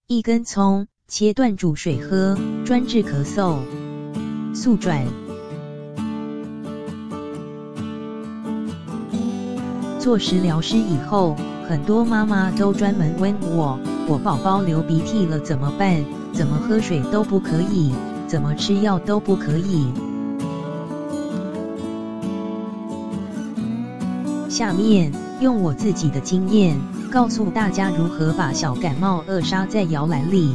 1根葱，切断煮水喝，专治咳嗽。速转。做食疗师以后，很多妈妈都专门问我宝宝流鼻涕了怎么办？怎么喝水都不可以，怎么吃药都不可以。下面用我自己的经验，告诉大家如何把小感冒扼杀在摇篮里。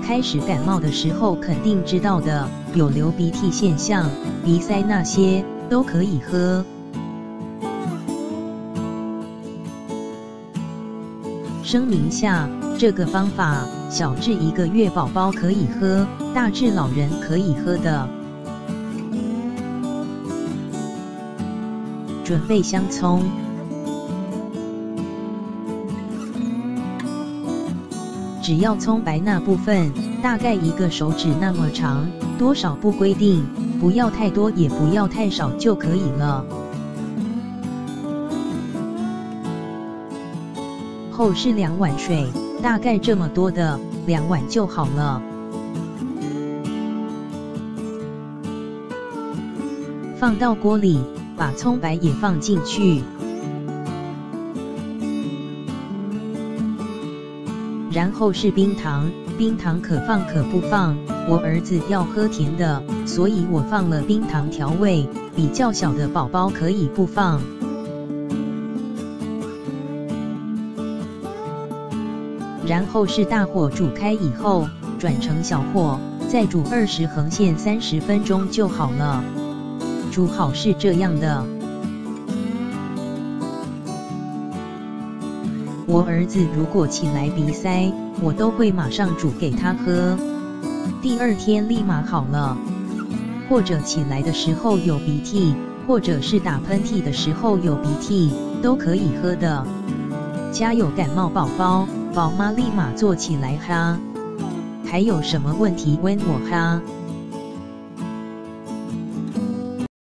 开始感冒的时候肯定知道的，有流鼻涕现象、鼻塞那些都可以喝。声明下，这个方法小至1个月宝宝可以喝，大至老人可以喝的。准备香葱。只要葱白那部分，大概1个手指那么长，多少不规定，不要太多也不要太少就可以了。后是2碗水，大概这么多的2碗就好了。放到锅里，把葱白也放进去。然后是冰糖，冰糖可放可不放，我儿子要喝甜的，所以我放了冰糖调味，比较小的宝宝可以不放。然后是大火煮开以后，转成小火，再煮20横线30分钟就好了。煮好是这样的。我儿子如果起来鼻塞，我都会马上煮给他喝，第2天立马好了。或者起来的时候有鼻涕，或者是打喷嚏的时候有鼻涕，都可以喝的。家有感冒宝宝，宝妈立马做起来哈。还有什么问题问我哈。